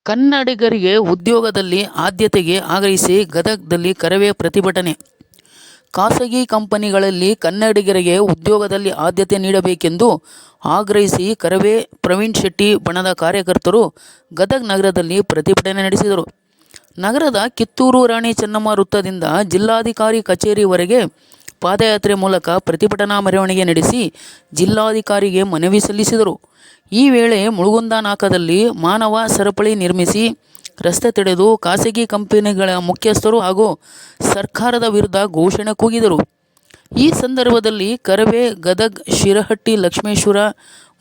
ಕನ್ನಡಿಗರಿಗೆ ಉದ್ಯೋಗದಲ್ಲಿ ಆದ್ಯತೆಗೆ ಆಗ್ರಹಿಸಿ ಗದಗದಲ್ಲಿ ಕರವೇ ಪ್ರತಿಭಟನೆ. ಖಾಸಗಿ ಕಂಪನಿಗಳಲ್ಲಿ ಕನ್ನಡಿಗರಿಗೆ ಉದ್ಯೋಗದಲ್ಲಿ ಆದ್ಯತೆ ನೀಡಬೇಕೆಂದು ಆಗ್ರಹಿಸಿ ಕರವೇ ಪ್ರವೀಣ್ ಶೆಟ್ಟಿ ಬಣದ ಕಾರ್ಯಕರ್ತರು ಗದಗ ನಗರದಲ್ಲಿ ಪ್ರತಿಭಟನೆ ನಡೆಸಿದರು. ನಗರದ ಕಿತ್ತೂರು ರಾಣಿ ಚೆನ್ನಮ್ಮ ವೃತ್ತದಿಂದ ಜಿಲ್ಲಾಧಿಕಾರಿ ಕಚೇರಿವರೆಗೆ ಪಾದಯಾತ್ರೆ ಮೂಲಕ ಪ್ರತಿಭಟನಾ ಮೆರವಣಿಗೆ ನಡೆಸಿ ಜಿಲ್ಲಾಧಿಕಾರಿಗೆ ಮನವಿ ಸಲ್ಲಿಸಿದರು. ಈ ವೇಳೆ ಮುಳಗುಂದ ನಾಕದಲ್ಲಿ ಮಾನವ ಸರಪಳಿ ನಿರ್ಮಿಸಿ ರಸ್ತೆ ತಡೆದು ಖಾಸಗಿ ಕಂಪನಿಗಳ ಮುಖ್ಯಸ್ಥರು ಹಾಗೂ ಸರ್ಕಾರದ ವಿರುದ್ಧ ಘೋಷಣೆ ಕೂಗಿದರು. ಈ ಸಂದರ್ಭದಲ್ಲಿ ಕರವೇ, ಗದಗ, ಶಿರಹಟ್ಟಿ, ಲಕ್ಷ್ಮೇಶ್ವರ,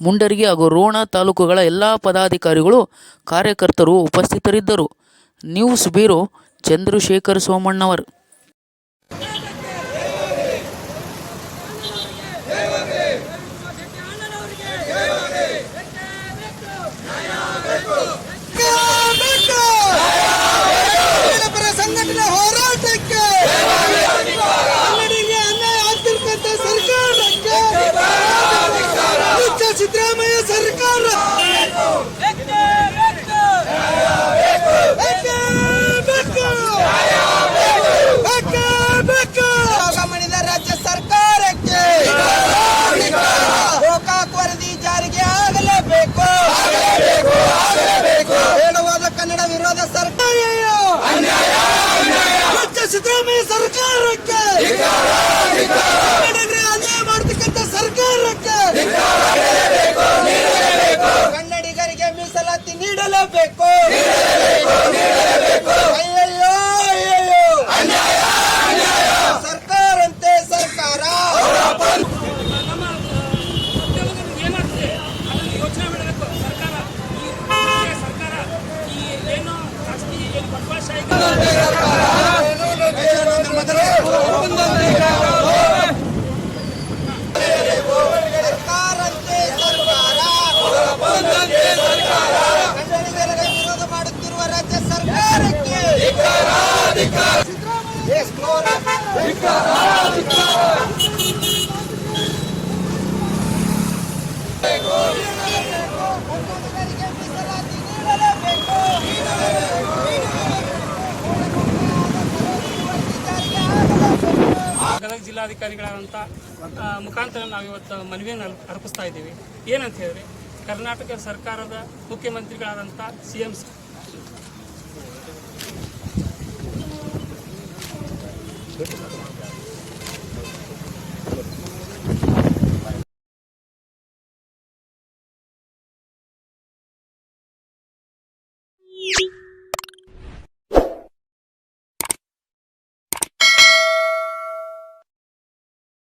ಮುಂಡರಗಿ ಹಾಗೂ ರೋಣ ತಾಲೂಕುಗಳ ಎಲ್ಲ ಪದಾಧಿಕಾರಿಗಳು, ಕಾರ್ಯಕರ್ತರು ಉಪಸ್ಥಿತರಿದ್ದರು. News bureau, Chandrashekhar Somannavar. ಸಂಘಟನೆ ಹೋರಾಟಕ್ಕೆ ಕನ್ನಡಿಗರಿಗೆ ಅನ್ಯಾಯ ಆಗ್ತಿರ್ತಕ್ಕಂಥ ಸರ್ಕಾರಕ್ಕೆ ಸಿದ್ದರಾಮಯ್ಯ ಸರ್ಕಾರ ಮಾಡಿದ ರಾಜ್ಯ ಸರ್ಕಾರಕ್ಕೆ ಗೋಕಾಕ್ ವರದಿ ಜಾರಿಗೆ ಆಗಲೇಬೇಕು. ಹೇಳುವಾದ ಕನ್ನಡ ವಿರೋಧ ಸರ್ಕಾರ ಸಿದ್ದರಾಮಯ್ಯ ಸರ್ಕಾರಕ್ಕೆ ಅನ್ಯಾಯ ಮಾಡತಕ್ಕಂಥ ಸರ್ಕಾರಕ್ಕೆ ಕನ್ನಡಿಗರಿಗೆ ಮೀಸಲಾತಿ ನೀಡಲೇಬೇಕು. ಅಯ್ಯಯ್ಯೋ ಸರ್ಕಾರಂತೆ ಸರ್ಕಾರ ಕನ್ನಡಿಗರಿಗೆ ವಿರೋಧ ಮಾಡುತ್ತಿರುವ ರಾಜ್ಯ ಸರ್ಕಾರಕ್ಕೆ ಗದಗ ಜಿಲ್ಲಾಧಿಕಾರಿಗಳಾದಂಥ ಮುಖಾಂತರ ನಾವಿವತ್ತು ಮನವಿಯನ್ನು ಅರ್ಪಿಸ್ತಾ ಇದ್ದೀವಿ. ಏನಂತ ಹೇಳಿದ್ರೆ, ಕರ್ನಾಟಕ ಸರ್ಕಾರದ ಮುಖ್ಯಮಂತ್ರಿಗಳಾದಂಥ CM